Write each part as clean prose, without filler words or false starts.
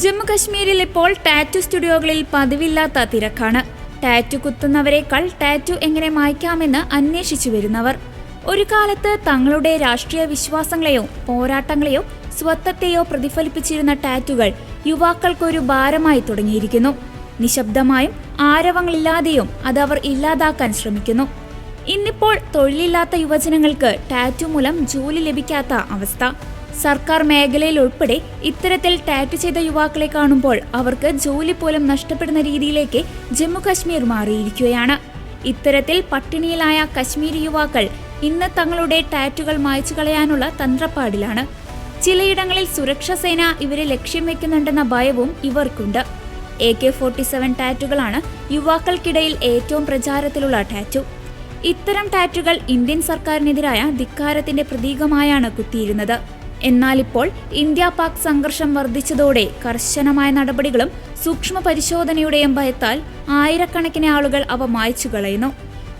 ജമ്മു കശ്മീരിൽ ഇപ്പോൾ ടാറ്റു സ്റ്റുഡിയോകളിൽ പതിവില്ലാത്ത തിരക്കാണ്. ടാറ്റു കുത്തുന്നവരെക്കാൾ ടാറ്റു എങ്ങനെ മായ്ക്കാമെന്ന് അന്വേഷിച്ചു വരുന്നവർ. ഒരു കാലത്ത് തങ്ങളുടെ രാഷ്ട്രീയ വിശ്വാസങ്ങളെയോ പോരാട്ടങ്ങളെയോ സ്വത്വത്തെയോ പ്രതിഫലിപ്പിച്ചിരുന്ന ടാറ്റുകൾ യുവാക്കൾക്കൊരു ഭാരമായി തുടങ്ങിയിരിക്കുന്നു. നിശബ്ദമായും ആരവങ്ങളില്ലാതെയും അതവർ ഇല്ലാതാക്കാൻ ശ്രമിക്കുന്നു. ഇന്നിപ്പോൾ തൊഴിലില്ലാത്ത യുവജനങ്ങൾക്ക് ടാറ്റു മൂലം ജോലി ലഭിക്കാത്ത അവസ്ഥ. സർക്കാർ മേഖലയിൽ ഉൾപ്പെടെ ഇത്തരത്തിൽ ടാറ്റു ചെയ്ത യുവാക്കളെ കാണുമ്പോൾ അവർക്ക് ജോലി പോലും നഷ്ടപ്പെടുന്ന രീതിയിലേക്ക് ജമ്മു കശ്മീർ മാറിയിരിക്കുകയാണ്. ഇത്തരത്തിൽ പട്ടിണിയിലായ കശ്മീരി യുവാക്കൾ ഇന്ന് തങ്ങളുടെ ടാറ്റുകൾ മായ്ച്ചു കളയാനുള്ള തന്ത്രപ്പാടിലാണ്. ചിലയിടങ്ങളിൽ സുരക്ഷാ സേന ഇവരെ ലക്ഷ്യം വെക്കുന്നുണ്ടെന്ന ഭയവും ഇവർക്കുണ്ട്. AK-47 ടാറ്റുകളാണ് യുവാക്കൾക്കിടയിൽ ഏറ്റവും പ്രചാരത്തിലുള്ള ടാറ്റു. ഇത്തരം ടാറ്റുകൾ ഇന്ത്യൻ സർക്കാരിനെതിരായ ധിക്കാരത്തിന്റെ പ്രതീകമായാണ് കുത്തിയിരുന്നത്. എന്നാലിപ്പോൾ ഇന്ത്യ പാക് സംഘർഷം വർദ്ധിച്ചതോടെ കർശനമായ നടപടികളും സൂക്ഷ്മ പരിശോധനയുടെയും ഭയത്താൽ ആയിരക്കണക്കിന് ആളുകൾ അവ മായ്ച്ചു കളയുന്നു.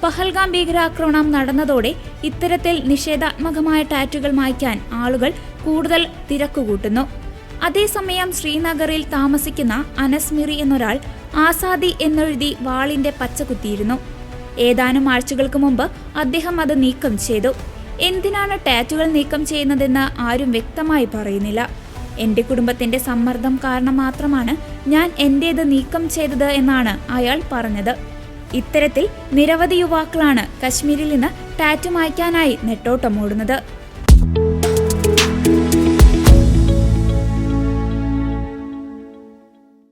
പഹൽഗാം ഭീകരാക്രമണം നടന്നതോടെ ഇത്തരത്തിൽ നിഷേധാത്മകമായ ടാറ്റുകൾ മായ്ക്കാൻ ആളുകൾ കൂടുതൽ തിരക്കുകൂട്ടുന്നു. അതേസമയം ശ്രീനഗറിൽ താമസിക്കുന്ന അനസ് മിറി എന്നൊരാൾ ആസാദി എന്നെഴുതി വാളിന്റെ പച്ച കുത്തിയിരുന്നു. ഏതാനും ആഴ്ചകൾക്ക് മുമ്പ് അദ്ദേഹം അത് നീക്കം ചെയ്തു. എന്തിനാണ് ടാറ്റുകൾ നീക്കം ചെയ്യുന്നതെന്ന് ആരും വ്യക്തമായി പറയുന്നില്ല. എന്റെ കുടുംബത്തിന്റെ സമ്മർദ്ദം കാരണം മാത്രമാണ് ഞാൻ എന്റേത് നീക്കം ചെയ്തത് എന്നാണ് അയാൾ പറഞ്ഞത്. ഇത്തരത്തിൽ നിരവധി യുവാക്കളാണ് കശ്മീരിൽ നിന്ന് ടാറ്റു മായ്ക്കാനായി നെട്ടോട്ടമോടുന്നത്.